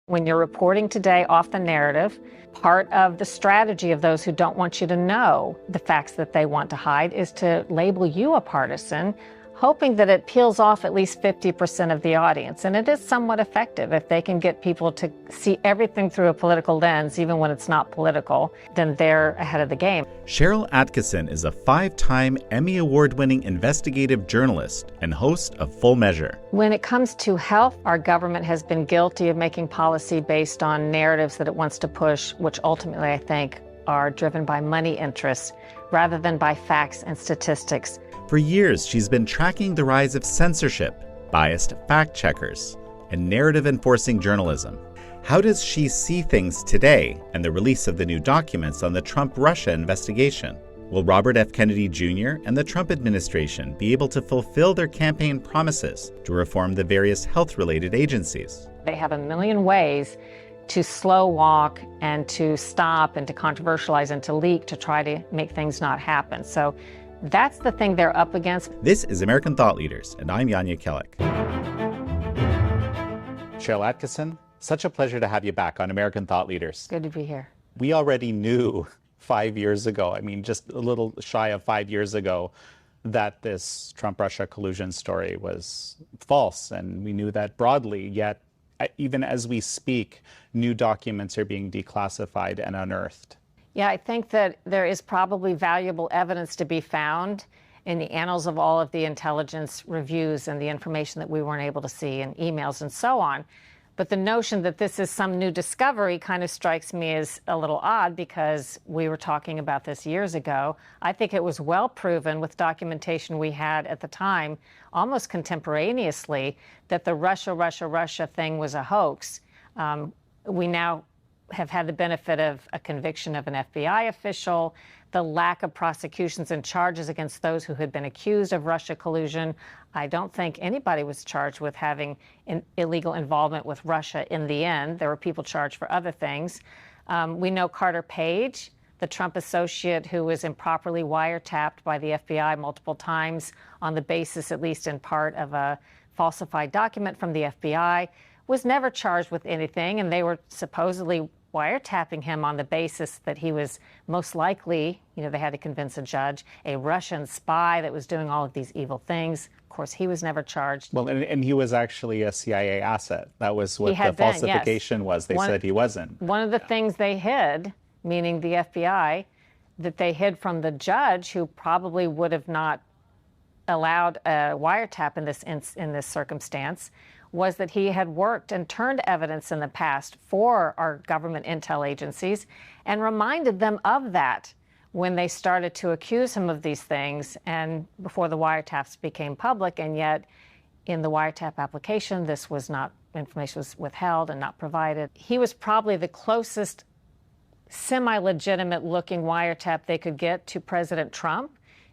When you're reporting today off the narrative, part of the strategy of those who don't want you to know the facts that they want to hide is to label you a partisan, hoping that it peels off at least 50% of the audience. And it is somewhat effective. If they can get people to see everything through a political lens, even when it's not political, then they're ahead of the game. Sharyl Attkisson is a 5-time Emmy Award-winning investigative journalist and host of Full Measure. When it comes to health, our government has been guilty of making policy based on narratives that it wants to push, which ultimately, I think, are driven by money interests rather than by facts and statistics. For years, she's been tracking the rise of censorship, biased fact-checkers, and narrative-enforcing journalism. How does she see things today and the release of the new documents on the Trump-Russia investigation? Will Robert F. Kennedy Jr. and the Trump administration be able to fulfill their campaign promises to reform the various health-related agencies? They have a million ways to slow walk and to stop and to controversialize and to leak to try to make things not happen. So that's the thing they're up against. This is American Thought Leaders, and I'm Yanya Kellick. Sharyl Attkisson, such a pleasure to have you back on American Thought Leaders. Good to be here. We already knew 5 years ago, I mean, just a little shy of 5 years ago, that this Trump-Russia collusion story was false, and we knew that broadly, yet even as we speak, new documents are being declassified and unearthed. Yeah, I think that there is probably valuable evidence to be found in the annals of all of the intelligence reviews and the information that we weren't able to see in emails and so on. But the notion that this is some new discovery kind of strikes me as a little odd because we were talking about this years ago. I think it was well proven with documentation we had at the time, almost contemporaneously, that the Russia thing was a hoax. We now have had the benefit of a conviction of an FBI official, the lack of prosecutions and charges against those who had been accused of Russia collusion. I don't think anybody was charged with having an illegal involvement with Russia in the end. There were people charged for other things. We know Carter Page, the Trump associate who was improperly wiretapped by the FBI multiple times on the basis, at least in part, of a falsified document from the FBI, was never charged with anything, and they were supposedly wiretapping him on the basis that he was most likely, they had to convince a judge, a Russian spy that was doing all of these evil things. Of course, he was never charged. Well, and he was actually a CIA asset. That was what the falsification was. They said he wasn't. One of the things they hid, meaning the FBI, that they hid from the judge, who probably would have not allowed a wiretap in this circumstance, was that he had worked and turned evidence in the past for our government intel agencies and reminded them of that when they started to accuse him of these things and before the wiretaps became public. And yet in the wiretap application, this was not, information was withheld and not provided. He was probably the closest semi-legitimate looking wiretap they could get to President Trump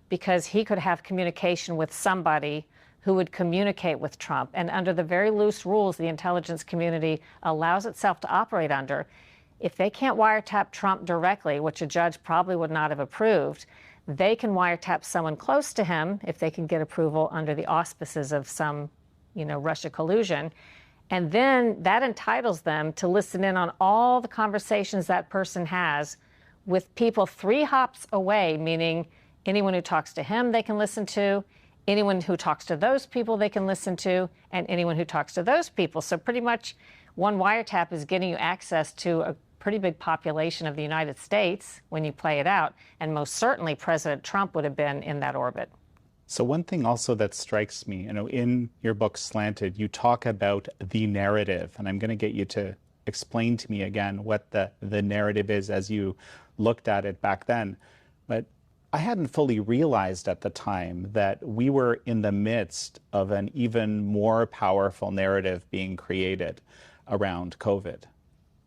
because he could have communication with somebody who would communicate with Trump. And under the very loose rules the intelligence community allows itself to operate under, if they can't wiretap Trump directly, which a judge probably would not have approved, they can wiretap someone close to him if they can get approval under the auspices of some, Russia collusion. And then that entitles them to listen in on all the conversations that person has with people 3 hops away, meaning anyone who talks to him they can listen to, anyone who talks to those people they can listen to, and anyone who talks to those people. So pretty much one wiretap is getting you access to a pretty big population of the United States when you play it out. And most certainly President Trump would have been in that orbit. So one thing also that strikes me, in your book Slanted, you talk about the narrative, and I'm going to get you to explain to me again what the narrative is as you looked at it back then. But I hadn't fully realized at the time that we were in the midst of an even more powerful narrative being created around COVID,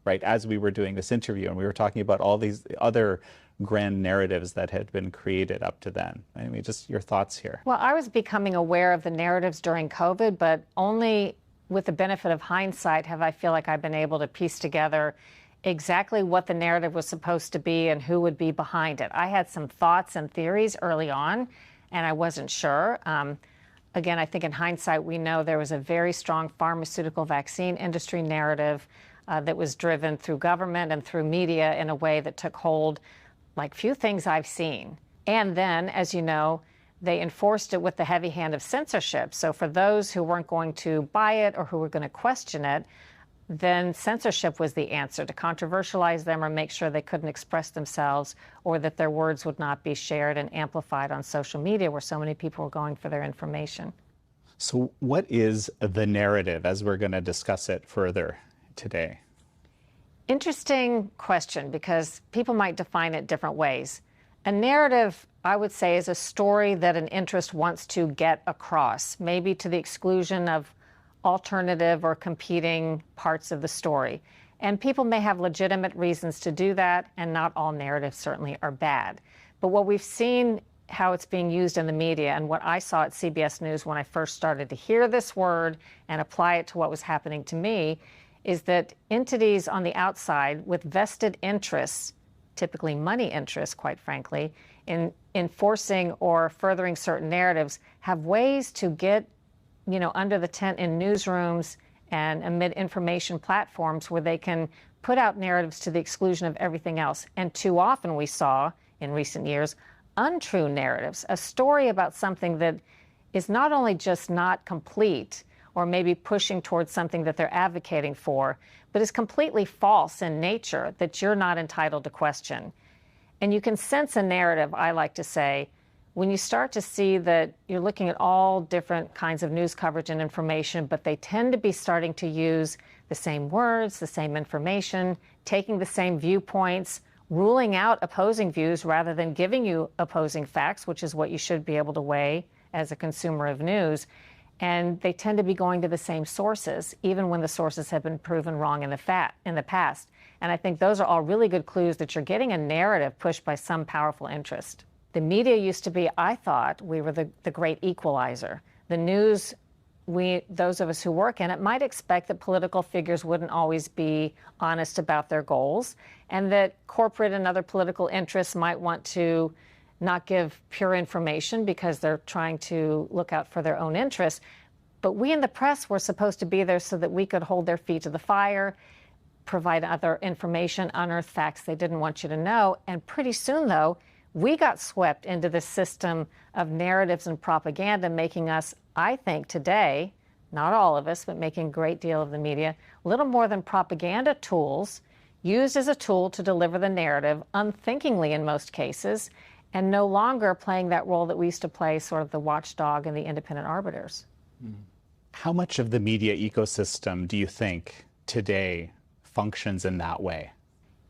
right? As we were doing this interview and we were talking about all these other grand narratives that had been created up to then. I mean, just your thoughts here. Well, I was becoming aware of the narratives during COVID, but only with the benefit of hindsight have I feel like I've been able to piece together exactly what the narrative was supposed to be and who would be behind it. I had some thoughts and theories early on, and I wasn't sure. Again, I think in hindsight, we know there was a very strong pharmaceutical vaccine industry narrative. that was driven through government and through media in a way that took hold like few things I've seen. And then, as you know, they enforced it with the heavy hand of censorship. So for those who weren't going to buy it or who were going to question it, then censorship was the answer, to controversialize them or make sure they couldn't express themselves or that their words would not be shared and amplified on social media where so many people were going for their information. So what is the narrative, as we're going to discuss it further today? Interesting question, because people might define it different ways. A narrative, I would say, is a story that an interest wants to get across, maybe to the exclusion of alternative or competing parts of the story. And people may have legitimate reasons to do that, and not all narratives certainly are bad. But what we've seen, how it's being used in the media, and what I saw at CBS News when I first started to hear this word and apply it to what was happening to me, is that entities on the outside with vested interests, typically money interests, quite frankly, in enforcing or furthering certain narratives, have ways to get, under the tent in newsrooms and amid information platforms where they can put out narratives to the exclusion of everything else. And too often we saw in recent years untrue narratives, a story about something that is not only just not complete or maybe pushing towards something that they're advocating for, but is completely false in nature that you're not entitled to question. And you can sense a narrative, I like to say, when you start to see that you're looking at all different kinds of news coverage and information, but they tend to be starting to use the same words, the same information, taking the same viewpoints, ruling out opposing views rather than giving you opposing facts, which is what you should be able to weigh as a consumer of news. And they tend to be going to the same sources, even when the sources have been proven wrong in the past. And I think those are all really good clues that you're getting a narrative pushed by some powerful interest. The media used to be, I thought, we were the great equalizer. The news, those of us who work in it, might expect that political figures wouldn't always be honest about their goals, and that corporate and other political interests might want to not give pure information because they're trying to look out for their own interests. But we in the press were supposed to be there so that we could hold their feet to the fire, provide other information, unearth facts they didn't want you to know. And pretty soon, though, we got swept into this system of narratives and propaganda, making us, I think today, not all of us, but making a great deal of the media, little more than propaganda tools used as a tool to deliver the narrative, unthinkingly in most cases, and no longer playing that role that we used to play, sort of the watchdog and the independent arbiters. How much of the media ecosystem do you think today functions in that way?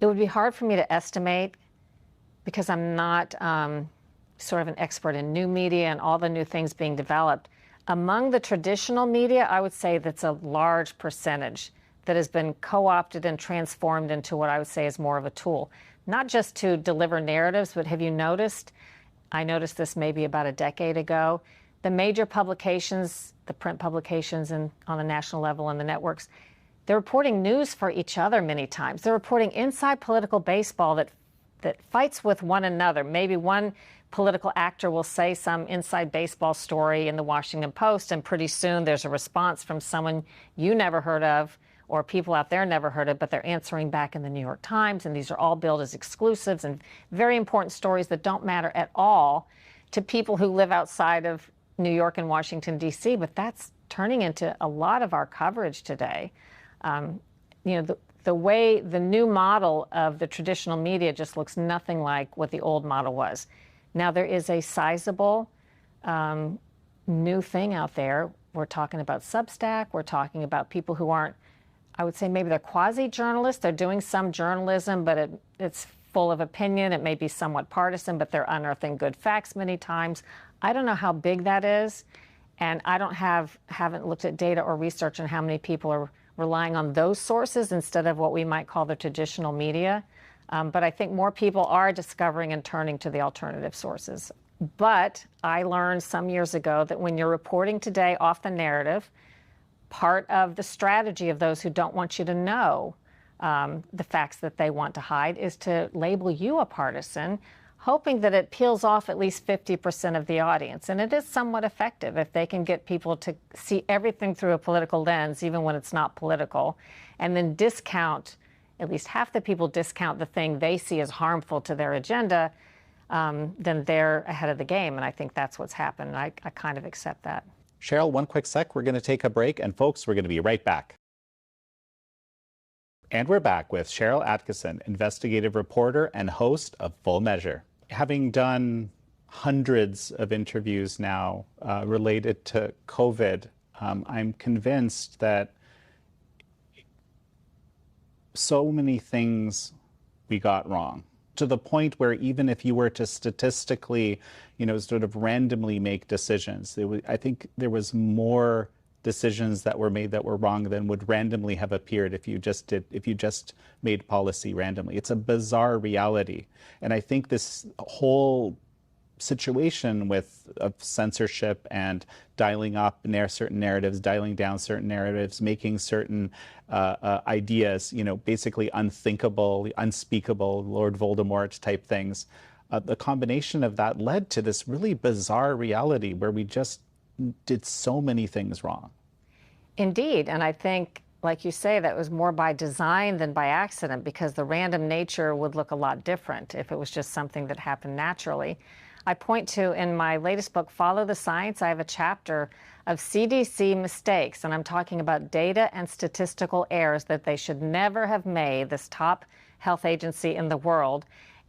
It would be hard for me to estimate because I'm not sort of an expert in new media and all the new things being developed. Among the traditional media, I would say that's a large percentage that has been co-opted and transformed into what I would say is more of a tool. Not just to deliver narratives, but have you noticed, I noticed this maybe about a decade ago, the major publications, the print publications on the national level and the networks, they're reporting news for each other many times. They're reporting inside political baseball that fights with one another. Maybe one political actor will say some inside baseball story in the Washington Post, and pretty soon there's a response from someone you never heard of or people out there never heard of, but they're answering back in the New York Times, and these are all billed as exclusives and very important stories that don't matter at all to people who live outside of New York and Washington, D.C., but that's turning into a lot of our coverage today. The way the new model of the traditional media just looks nothing like what the old model was. Now, there is a sizable new thing out there. We're talking about Substack. We're talking about people who aren't, I would say maybe they're quasi-journalists. They're doing some journalism, but it's full of opinion. It may be somewhat partisan, but they're unearthing good facts many times. I don't know how big that is, and I haven't looked at data or research on how many people are relying on those sources instead of what we might call the traditional media. But I think more people are discovering and turning to the alternative sources. But I learned some years ago that when you're reporting today off the narrative, part of the strategy of those who don't want you to know the facts that they want to hide is to label you a partisan, hoping that it peels off at least 50% of the audience. And it is somewhat effective if they can get people to see everything through a political lens, even when it's not political, and then discount, at least half the people discount the thing they see as harmful to their agenda, then they're ahead of the game. And I think that's what's happened. And I kind of accept that. Sharyl, one quick sec. We're going to take a break. And folks, we're going to be right back. And we're back with Sharyl Attkisson, investigative reporter and host of Full Measure. Having done hundreds of interviews now related to COVID, I'm convinced that so many things we got wrong, to the point where even if you were to statistically, sort of randomly make decisions, I think there was more decisions that were made that were wrong than would randomly have appeared if you just made policy randomly. It's a bizarre reality. And I think this whole situation of censorship and dialing up certain narratives, dialing down certain narratives, making certain ideas, basically unthinkable, unspeakable, Lord Voldemort type things, the combination of that led to this really bizarre reality where we just did so many things wrong. Indeed. And I think, like you say, that was more by design than by accident, because the random nature would look a lot different if it was just something that happened naturally. I point to, in my latest book, Follow the Science, I have a chapter of CDC mistakes, and I'm talking about data and statistical errors that they should never have made, this top health agency in the world.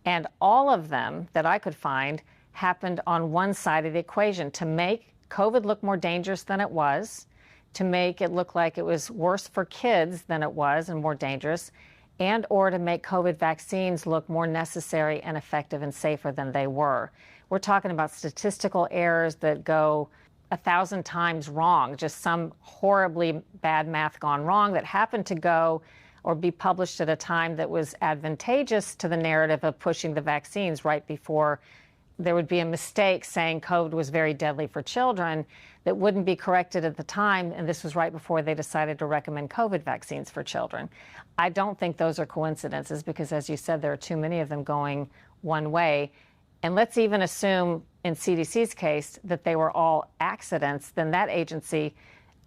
And all of them that I could find happened on one side of the equation: to make COVID look more dangerous than it was, to make it look like it was worse for kids than it was and more dangerous, and or to make COVID vaccines look more necessary and effective and safer than they were. We're talking about statistical errors that go 1,000 times wrong, just some horribly bad math gone wrong that happened to go or be published at a time that was advantageous to the narrative of pushing the vaccines right before there would be a mistake saying COVID was very deadly for children that wouldn't be corrected at the time, and this was right before they decided to recommend COVID vaccines for children. I don't think those are coincidences, because, as you said, there are too many of them going one way. And let's even assume, in CDC's case, that they were all accidents, then that agency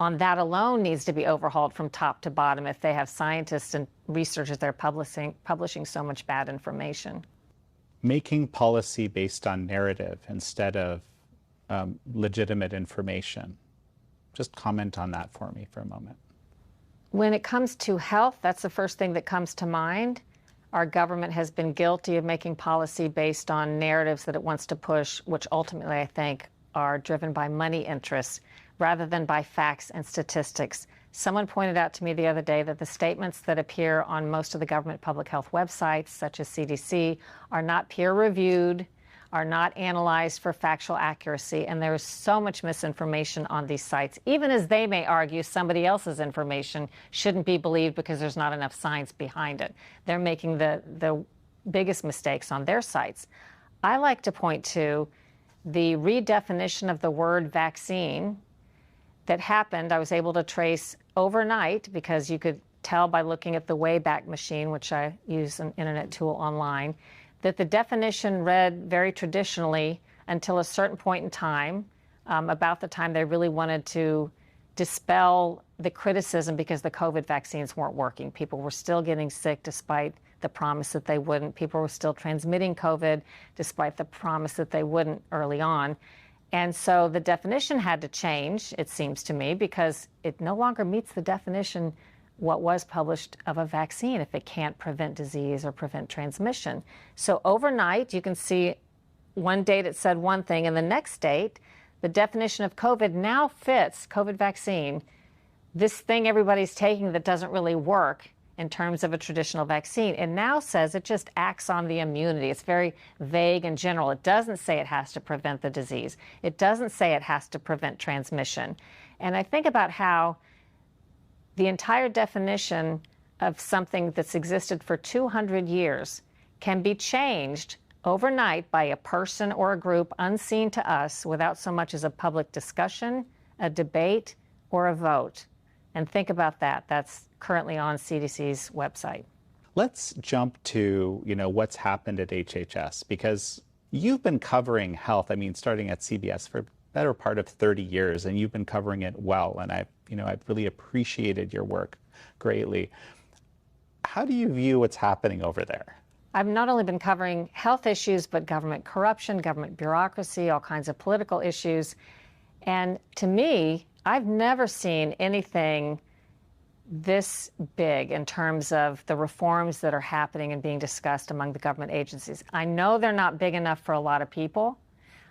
on that alone needs to be overhauled from top to bottom if they have scientists and researchers that are publishing so much bad information. Making policy based on narrative instead of legitimate information. Just comment on that for me for a moment. When it comes to health, that's the first thing that comes to mind. Our government has been guilty of making policy based on narratives that it wants to push, which ultimately, I think, are driven by money interests rather than by facts and statistics. Someone pointed out to me the other day that the statements that appear on most of the government public health websites, such as CDC, are not peer-reviewed, are not analyzed for factual accuracy, and there is so much misinformation on these sites. Even as they may argue somebody else's information shouldn't be believed because there's not enough science behind it. They're making the biggest mistakes on their sites. I like to point to the redefinition of the word vaccine that happened. I was able to trace overnight, because you could tell by looking at the Wayback Machine, which I use, an internet tool online, that the definition read very traditionally until a certain point in time, about the time they really wanted to dispel the criticism because the COVID vaccines weren't working. People were still getting sick despite the promise that they wouldn't. People were still transmitting COVID despite the promise that they wouldn't early on. And so the definition had to change, it seems to me, because it no longer meets the definition what was published of a vaccine if it can't prevent disease or prevent transmission. So overnight, you can see one date it said one thing, and the next date, the definition of COVID now fits, COVID vaccine, this thing everybody's taking that doesn't really work in terms of a traditional vaccine. It now says it just acts on the immunity. It's very vague and general. It doesn't say it has to prevent the disease. It doesn't say it has to prevent transmission. And I think about how the entire definition of something that's existed for 200 years can be changed overnight by a person or a group unseen to us without so much as a public discussion, a debate, or a vote. And think about that. That's currently on CDC's website. Let's jump to, what's happened at HHS, because You've been covering health, I mean, starting at CBS for better part of 30 years, and you've been covering it well, and I've really appreciated your work greatly. How do you view what's happening over there? I've not only been covering health issues, but government corruption, government bureaucracy, all kinds of political issues. And to me, I've never seen anything this big in terms of the reforms that are happening and being discussed among the government agencies. I know they're not big enough for a lot of people.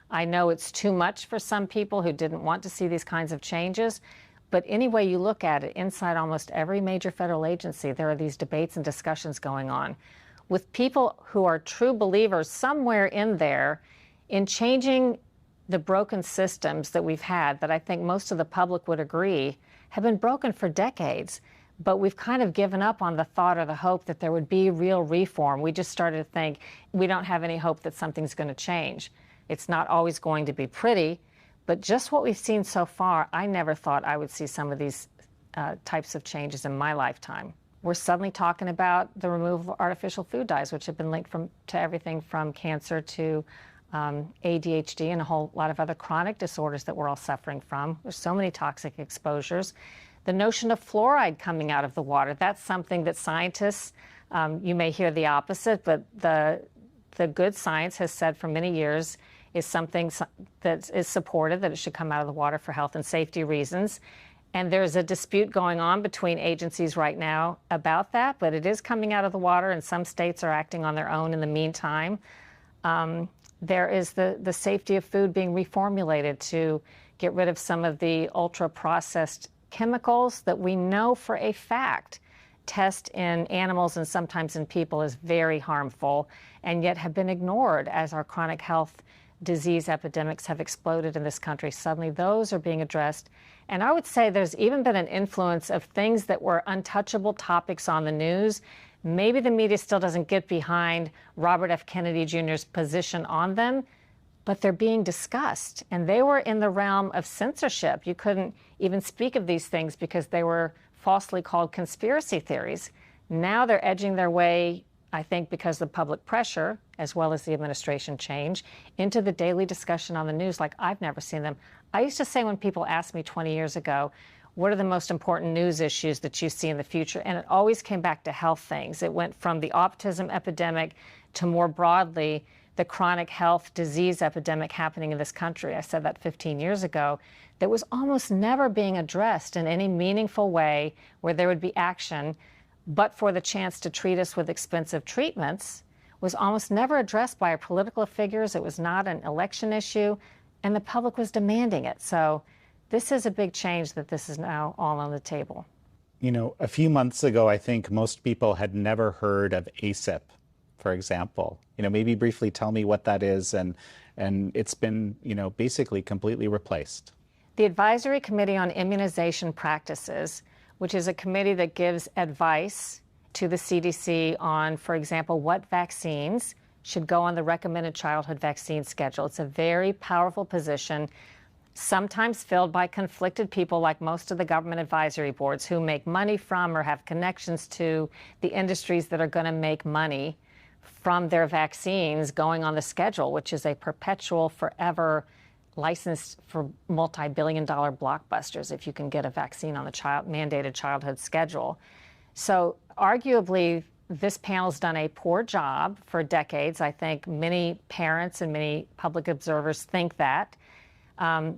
I know it's too much for some people who didn't want to see these kinds of changes. But any way you look at it, inside almost every major federal agency, there are these debates and discussions going on with people who are true believers somewhere in there in changing the broken systems that we've had, that I think most of the public would agree have been broken for decades. But we've kind of given up on the thought or the hope that there would be real reform. We just started to think we don't have any hope that something's going to change. It's not always going to be pretty, but just what we've seen so far, I never thought I would see some of these types of changes in my lifetime. We're suddenly talking about the removal of artificial food dyes, which have been linked to everything from cancer to ADHD and a whole lot of other chronic disorders that we're all suffering from. There's so many toxic exposures. The notion of fluoride coming out of the water, that's something that scientists, you may hear the opposite, but the good science has said for many years is something that is supported, that it should come out of the water for health and safety reasons. And there's a dispute going on between agencies right now about that, but it is coming out of the water, and some states are acting on their own in the meantime. There is the safety of food being reformulated to get rid of some of the ultra-processed chemicals that we know for a fact test in animals and sometimes in people is very harmful, and yet have been ignored as our chronic health disease epidemics have exploded in this country. Suddenly those are being addressed. And I would say there's even been an influence of things that were untouchable topics on the news. Maybe the media still doesn't get behind Robert F. Kennedy Jr.'s position on them, but they're being discussed. And they were in the realm of censorship. You couldn't even speak of these things because they were falsely called conspiracy theories. Now they're edging their way, I think because of public pressure, as well as the administration change, into the daily discussion on the news like I've never seen them. I used to say when people asked me 20 years ago, what are the most important news issues that you see in the future? And it always came back to health things. It went from the autism epidemic to more broadly the chronic health disease epidemic happening in this country. I said that 15 years ago. That was almost never being addressed in any meaningful way where there would be action, but for the chance to treat us with expensive treatments, was almost never addressed by our political figures. It was not an election issue, and the public was demanding it. So this is a big change that this is now all on the table. You know, a few months ago, I think most people had never heard of ACIP, for example. You know, maybe briefly tell me what that is, and it's been, you know, basically completely replaced. The Advisory Committee on Immunization Practices, which is a committee that gives advice to the CDC on, for example, what vaccines should go on the recommended childhood vaccine schedule. It's a very powerful position, sometimes filled by conflicted people like most of the government advisory boards who make money from or have connections to the industries that are going to make money from their vaccines going on the schedule, which is a perpetual, forever license for multi-billion-dollar blockbusters if you can get a vaccine on the mandated childhood schedule. So arguably, this panel's done a poor job for decades. I think many parents and many public observers think that.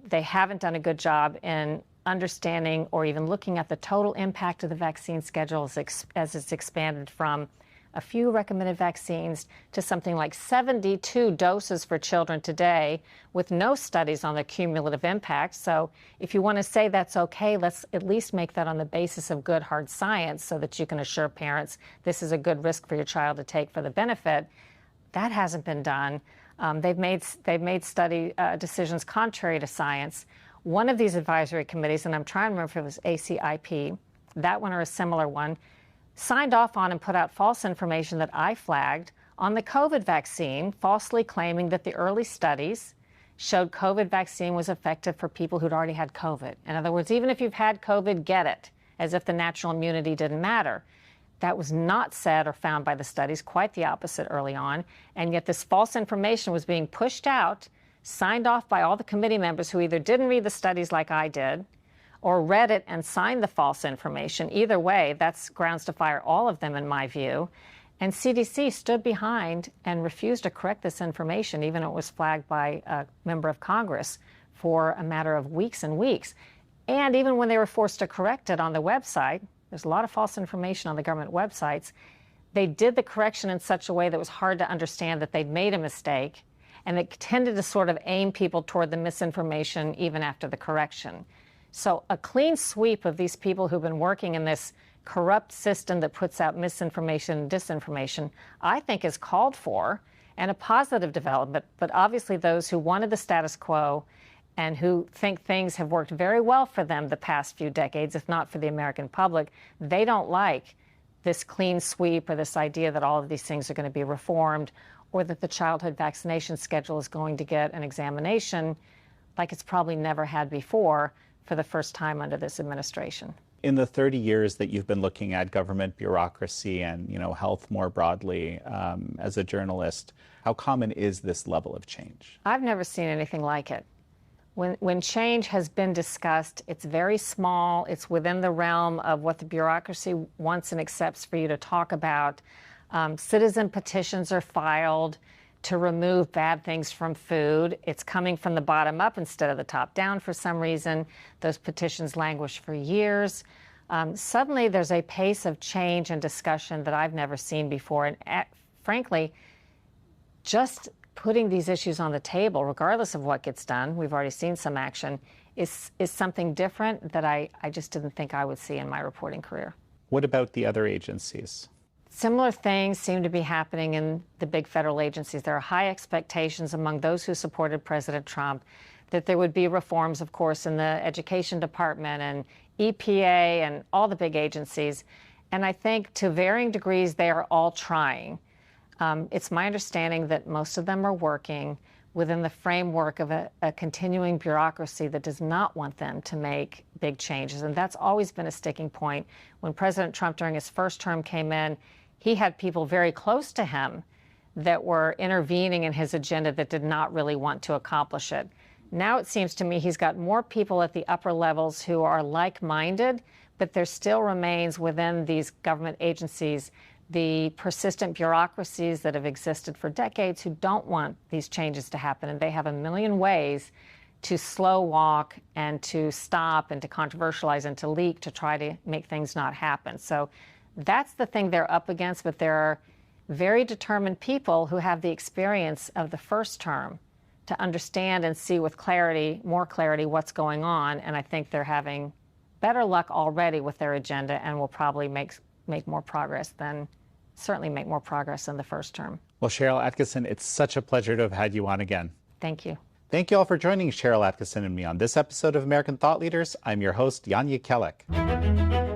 They haven't done a good job in understanding or even looking at the total impact of the vaccine schedule as it's expanded from a few recommended vaccines to something like 72 doses for children today with no studies on the cumulative impact. So if you want to say that's okay, let's at least make that on the basis of good hard science so that you can assure parents this is a good risk for your child to take for the benefit. That hasn't been done. They've made study decisions contrary to science. One of these advisory committees, and I'm trying to remember if it was ACIP, that one or a similar one, signed off on and put out false information that I flagged on the COVID vaccine, falsely claiming that the early studies showed COVID vaccine was effective for people who'd already had COVID. In other words, even if you've had COVID, get it, as if the natural immunity didn't matter. That was not said or found by the studies, quite the opposite early on. And yet this false information was being pushed out, signed off by all the committee members who either didn't read the studies like I did or read it and signed the false information. Either way, that's grounds to fire all of them, in my view. And CDC stood behind and refused to correct this information, even though it was flagged by a member of Congress for a matter of weeks and weeks. And even when they were forced to correct it on the website, there's a lot of false information on the government websites, they did the correction in such a way that it was hard to understand that they'd made a mistake, and it tended to sort of aim people toward the misinformation even after the correction. So a clean sweep of these people who've been working in this corrupt system that puts out misinformation and disinformation, I think is called for, and a positive development. But obviously those who wanted the status quo and who think things have worked very well for them the past few decades, if not for the American public, they don't like this clean sweep or this idea that all of these things are going to be reformed, or that the childhood vaccination schedule is going to get an examination like it's probably never had before for the first time under this administration. In the 30 years that you've been looking at government bureaucracy and, health more broadly, as a journalist, how common is this level of change? I've never seen anything like it. When change has been discussed, it's very small. It's within the realm of what the bureaucracy wants and accepts for you to talk about. Citizen petitions are filed to remove bad things from food. It's coming from the bottom up instead of the top down for some reason. Those petitions languish for years. Suddenly there's a pace of change and discussion that I've never seen before. And frankly, just putting these issues on the table, regardless of what gets done, we've already seen some action, is something different that I just didn't think I would see in my reporting career. What about the other agencies? Similar things seem to be happening in the big federal agencies. There are high expectations among those who supported President Trump that there would be reforms, of course, in the Education Department and EPA and all the big agencies. And I think to varying degrees, they are all trying. It's my understanding that most of them are working within the framework of a continuing bureaucracy that does not want them to make big changes. And that's always been a sticking point. When President Trump, during his first term, came in, he had people very close to him that were intervening in his agenda that did not really want to accomplish it. Now it seems to me he's got more people at the upper levels who are like-minded, but there still remains within these government agencies the persistent bureaucracies that have existed for decades who don't want these changes to happen. And they have a million ways to slow walk and to stop and to controversialize and to leak to try to make things not happen. So that's the thing they're up against, but there are very determined people who have the experience of the first term to understand and see with clarity, more clarity, what's going on. And I think they're having better luck already with their agenda and will probably make more progress than the first term. Well, Sharyl Attkisson, it's such a pleasure to have had you on again. Thank you. Thank you all for joining Sharyl Attkisson and me on this episode of American Thought Leaders. I'm your host, Jan Jekielek.